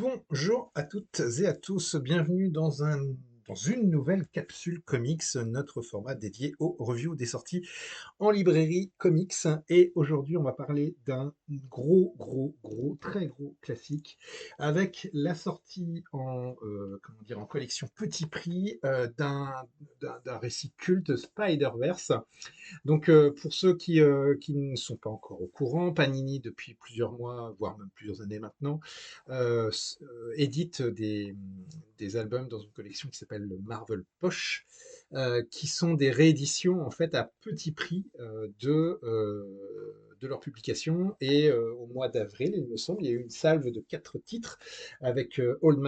Bonjour à toutes et à tous, bienvenue dans une nouvelle capsule comics, notre format dédié aux reviews des sorties en librairie comics. Et aujourd'hui, on va parler d'un très gros classique avec la sortie en collection petit prix d'un récit culte Spider-Verse. Donc, pour ceux qui ne sont pas encore au courant, Panini, depuis plusieurs mois, voire même plusieurs années maintenant, édite des albums dans une collection qui s'appelle le Marvel Poche, qui sont des rééditions en fait à petit prix de leur publication. Et au mois d'avril, il me semble, il y a eu une salve de 4 titres avec Old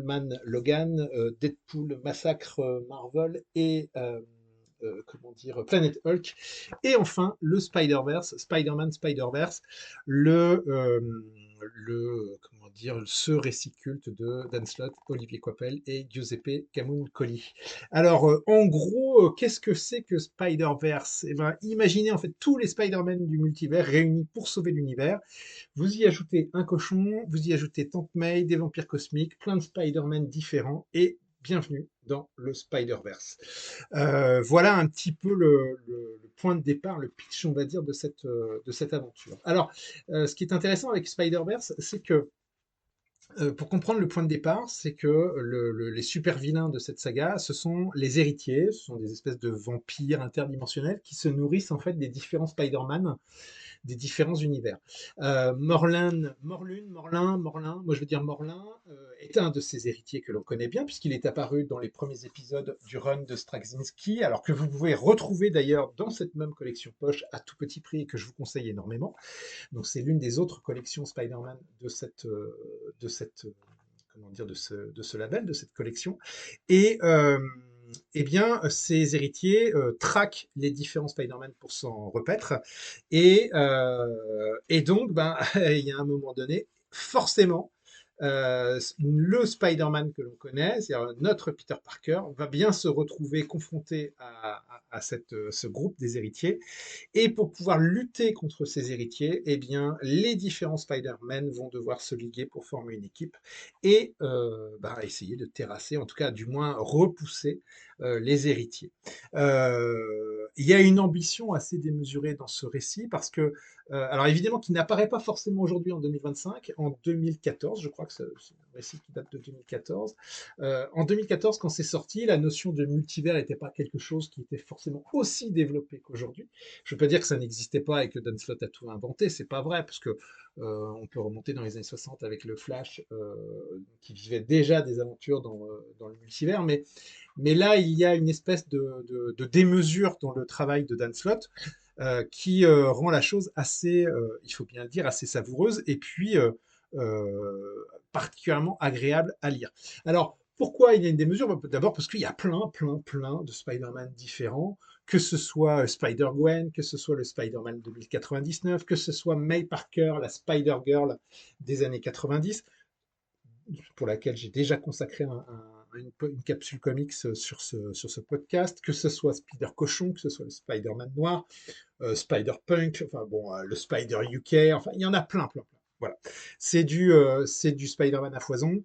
Man Logan, Deadpool, Massacre Marvel et comment dire, Planet Hulk, et enfin le Spider-Verse, Spider-Man Spider-Verse, comment dire, ce récit culte de Dan Slott, Olivier Coipel et Giuseppe Camuncoli. Alors, en gros, qu'est-ce que c'est que Spider-Verse? Eh ben, imaginez en fait tous les Spider-Man du multivers réunis pour sauver l'univers. Vous y ajoutez un cochon, vous y ajoutez Tante May, des vampires cosmiques, plein de Spider-Man différents, et bienvenue dans le Spider-Verse. Voilà un petit peu le point de départ, le pitch, on va dire, de cette aventure. Alors, ce qui est intéressant avec Spider-Verse, c'est que pour comprendre le point de départ, c'est que les super vilains de cette saga, ce sont les héritiers, ce sont des espèces de vampires interdimensionnels qui se nourrissent en fait des différents Spider-Man des différents univers. Morlun, moi je veux dire Morlun, est un de ces héritiers que l'on connaît bien, puisqu'il est apparu dans les premiers épisodes du run de Straczynski, alors que vous pouvez retrouver d'ailleurs dans cette même collection poche à tout petit prix et que je vous conseille énormément. Donc c'est l'une des autres collections Spider-Man de cette comment dire, de ce label, de cette collection. Et eh bien, ces héritiers traquent les différents Spider-Man pour s'en repaître. Et donc, ben, il y a un moment donné, forcément, le Spider-Man que l'on connaît, c'est-à-dire notre Peter Parker, va bien se retrouver confronté à ce groupe des héritiers. Et pour pouvoir lutter contre ces héritiers, eh bien, les différents Spider-Man vont devoir se liguer pour former une équipe et bah, essayer de terrasser, en tout cas du moins repousser les héritiers. Il y a une ambition assez démesurée dans ce récit parce que, alors évidemment, qui n'apparaît pas forcément aujourd'hui en 2025, en 2014, je crois que c'est un récit qui date de 2014. En 2014, quand c'est sorti, la notion de multivers n'était pas quelque chose qui était forcément aussi développé qu'aujourd'hui. Je ne veux pas dire que ça n'existait pas et que Dan Slott a tout inventé, c'est pas vrai, parce que on peut remonter dans les années 60 avec le Flash, qui vivait déjà des aventures dans le multivers, mais là, il y a une espèce de démesure dans le travail de Dan Slott qui rend la chose assez, il faut bien le dire, assez savoureuse et puis particulièrement agréable à lire. Alors, pourquoi il y a une démesure? D'abord parce qu'il y a plein de Spider-Man différents, que ce soit Spider-Gwen, que ce soit le Spider-Man 2099, que ce soit May Parker, la Spider-Girl des années 90, pour laquelle j'ai déjà consacré une capsule comics sur ce podcast, que ce soit Spider-Cochon, que ce soit le Spider-Man noir, Spider-Punk, enfin bon, le Spider-UK, enfin il y en a plein. Voilà. C'est du Spider-Man à foison.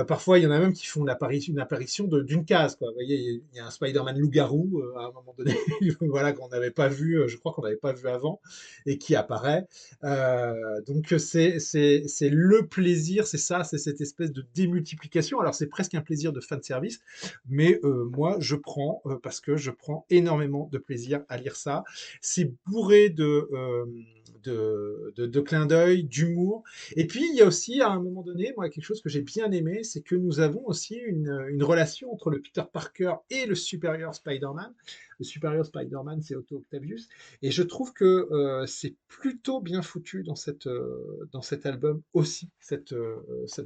Parfois, il y en a même qui font une apparition d'une case. Quoi. Vous voyez, il y a un Spider-Man loup-garou à un moment donné, voilà, qu'on n'avait pas vu, je crois qu'on n'avait pas vu avant, et qui apparaît. Donc, c'est le plaisir, c'est ça, c'est cette espèce de démultiplication. Alors, c'est presque un plaisir de fan service, mais moi, je prends, parce que je prends énormément de plaisir à lire ça. C'est bourré de clins d'œil, d'humour. Et puis, il y a aussi, à un moment donné, moi, quelque chose que j'ai bien aimé, c'est que nous avons aussi une relation entre le Peter Parker et le supérieur Spider-Man. Le supérieur Spider-Man, c'est Otto Octavius. Et je trouve que c'est plutôt bien foutu dans cet album aussi, cette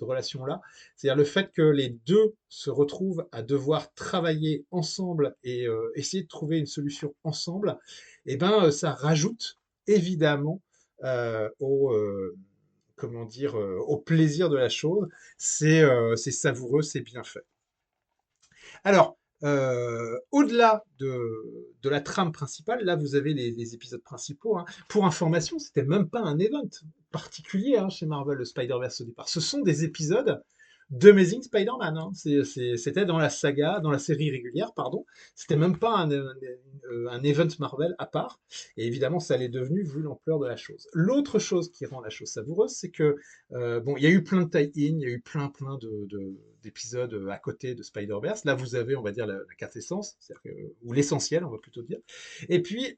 relation-là. C'est-à-dire le fait que les deux se retrouvent à devoir travailler ensemble et essayer de trouver une solution ensemble, et ben, ça rajoute évidemment au, comment dire, au plaisir de la chose. C'est savoureux, c'est bien fait. Alors, au-delà de la trame principale, là vous avez les épisodes principaux. Hein. Pour information, c'était même pas un event particulier hein, chez Marvel, le Spider-Verse au départ. Ce sont des épisodes d'Amazing Spider-Man, hein. C'était dans la saga, dans la série régulière, pardon. C'était même pas un event Marvel à part. Et évidemment, ça l'est devenu vu l'ampleur de la chose. L'autre chose qui rend la chose savoureuse, c'est que bon, il y a eu plein de tie-in, il y a eu plein d'épisodes à côté de Spider-Verse. Là, vous avez, on va dire, la quintessence, ou l'essentiel, on va plutôt dire. Et puis,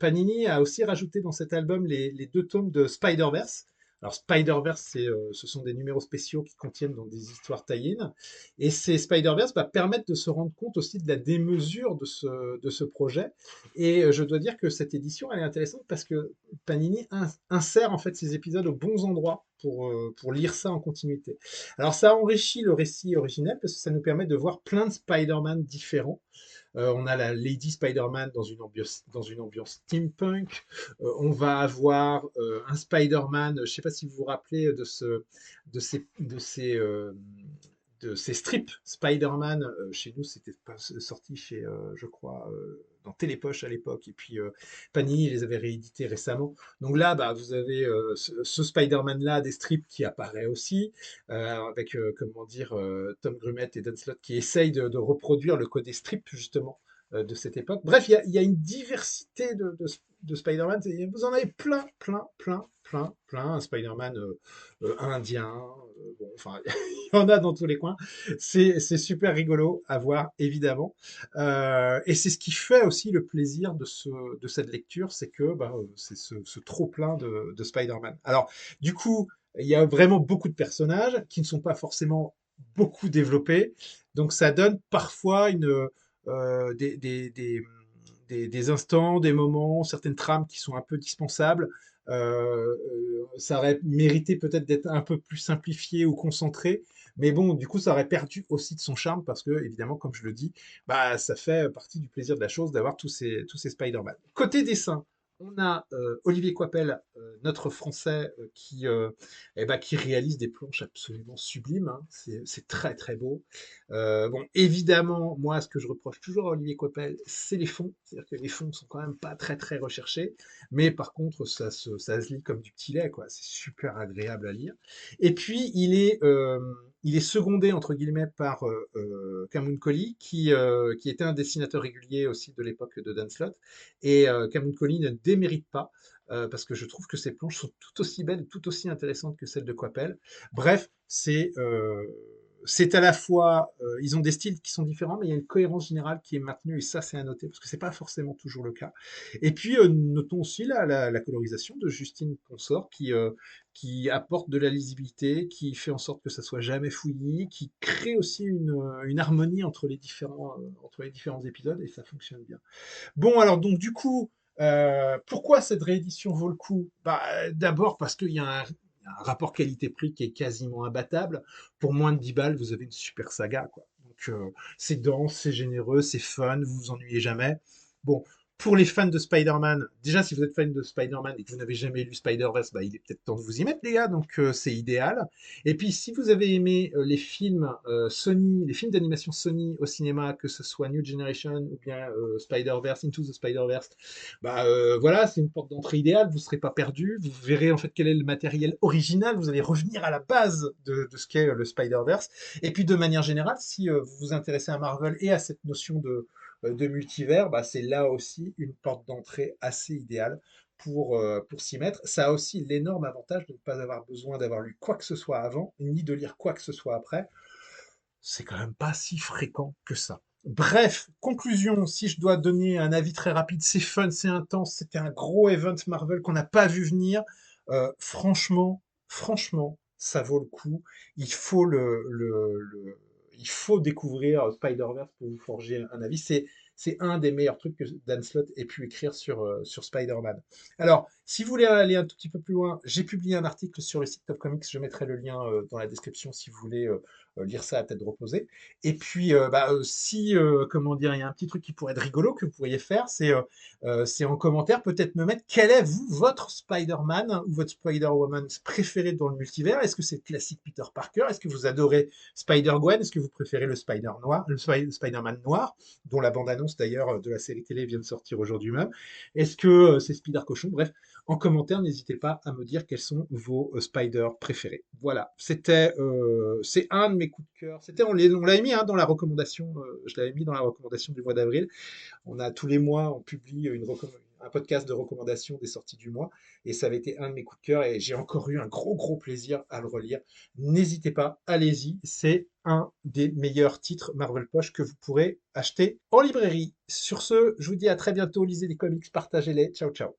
Panini a aussi rajouté dans cet album les 2 tomes de Spider-Verse. Alors Spider-Verse, ce sont des numéros spéciaux qui contiennent donc des histoires tie-in. Et ces Spider-Verse permettent de se rendre compte aussi de la démesure de ce projet. Et je dois dire que cette édition, elle est intéressante parce que Panini insère en fait ces épisodes aux bons endroits pour lire ça en continuité. Alors ça enrichit le récit originel parce que ça nous permet de voir plein de Spider-Man différents. On a la Lady Spider-Man dans une ambiance steampunk. On va avoir un Spider-Man, je ne sais pas si vous vous rappelez de ces, de ces, euh, de ces strips Spider-Man. Chez nous, c'était sorti chez, je crois, dans Télépoche à l'époque. Et puis Panini les avait réédités récemment. Donc là, bah, vous avez ce Spider-Man-là, des strips qui apparaît aussi, avec, comment dire, Tom Grummett et Dan Slott qui essayent de reproduire le côté strip, justement, de cette époque. Bref, il y a une diversité de Spider-Man. Vous en avez plein. Un Spider-Man indien. Bon, enfin, il y en a dans tous les coins. C'est super rigolo à voir, évidemment. Et c'est ce qui fait aussi le plaisir de cette lecture, c'est que bah, c'est ce trop-plein de Spider-Man. Alors, du coup, il y a vraiment beaucoup de personnages qui ne sont pas forcément beaucoup développés. Donc, ça donne parfois des instants, des moments, certaines trames qui sont un peu dispensables. Ça aurait mérité peut-être d'être un peu plus simplifié ou concentré, mais bon, du coup, ça aurait perdu aussi de son charme parce que, évidemment, comme je le dis, bah, ça fait partie du plaisir de la chose d'avoir tous ces Spider-Man. Côté dessin, on a Olivier Coipel, notre Français, qui réalise des planches absolument sublimes, hein. C'est très très beau. Bon, évidemment, moi, ce que je reproche toujours à Olivier Coipel, c'est les fonds. C'est-à-dire que les fonds sont quand même pas très très recherchés, mais par contre, ça se lit comme du petit lait, quoi. C'est super agréable à lire. Et puis, il est secondé, entre guillemets, par Cameron Collie, qui était un dessinateur régulier aussi de l'époque de Dan Slott. Et Cameron Collie ne démérite pas, parce que je trouve que ses planches sont tout aussi belles, tout aussi intéressantes que celles de Coipel. Bref, c'est à la fois, ils ont des styles qui sont différents, mais il y a une cohérence générale qui est maintenue, et ça, c'est à noter, parce que c'est pas forcément toujours le cas. Et puis, notons aussi la colorisation de Justine Consort, qui apporte de la lisibilité, qui fait en sorte que ça soit jamais fouillis, qui crée aussi une harmonie entre les différents épisodes, et ça fonctionne bien. Bon, alors, donc, du coup, pourquoi cette réédition vaut le coup? Bah, d'abord parce qu'il y a un rapport qualité-prix qui est quasiment imbattable. Pour moins de 10 balles, vous avez une super saga, quoi. Donc, c'est dense, c'est généreux, c'est fun, vous vous ennuyez jamais. Bon, pour les fans de Spider-Man, déjà, si vous êtes fan de Spider-Man et que vous n'avez jamais lu Spider-Verse, bah, il est peut-être temps de vous y mettre, les gars, donc c'est idéal. Et puis, si vous avez aimé les films Sony, les films d'animation Sony au cinéma, que ce soit New Generation ou bien Spider-Verse, Into the Spider-Verse, bah voilà, c'est une porte d'entrée idéale, vous ne serez pas perdu, vous verrez en fait quel est le matériel original, vous allez revenir à la base de ce qu'est le Spider-Verse. Et puis de manière générale, si vous vous intéressez à Marvel et à cette notion de multivers, bah, c'est là aussi une porte d'entrée assez idéale pour s'y mettre. Ça a aussi l'énorme avantage de ne pas avoir besoin d'avoir lu quoi que ce soit avant, ni de lire quoi que ce soit après. C'est quand même pas si fréquent que ça. Bref, conclusion, si je dois donner un avis très rapide, c'est fun, c'est intense, c'était un gros event Marvel qu'on n'a pas vu venir. Franchement, ça vaut le coup. Il faut il faut découvrir Spider-Verse pour vous forger un avis. C'est un des meilleurs trucs que Dan Slott ait pu écrire sur Spider-Man. Alors, si vous voulez aller un tout petit peu plus loin, j'ai publié un article sur le site Top Comics, je mettrai le lien dans la description si vous voulez lire ça à tête reposée. Et puis, si, comment dire, il y a un petit truc qui pourrait être rigolo que vous pourriez faire, c'est en commentaire peut-être me mettre quel est, vous, votre Spider-Man ou votre Spider-Woman préféré dans le multivers. Est-ce que c'est le classique Peter Parker? Est-ce que vous adorez Spider-Gwen? Est-ce que vous préférez le Spider-Man noir, dont la bande-annonce bande-annonce d'ailleurs de la série télé vient de sortir aujourd'hui même. Est-ce que c'est Spider Cochon? Bref, en commentaire, n'hésitez pas à me dire quels sont vos Spider préférés. Voilà, c'est un de mes coups de cœur. On l'avait mis hein, dans la recommandation, je l'avais mis dans la recommandation du mois d'avril. On a tous les mois, on publie un podcast de recommandation des sorties du mois, et ça avait été un de mes coups de cœur, et j'ai encore eu un gros plaisir à le relire. N'hésitez pas, allez-y, c'est un des meilleurs titres Marvel Poche que vous pourrez acheter en librairie. Sur ce, je vous dis à très bientôt, lisez des comics, partagez-les, ciao ciao.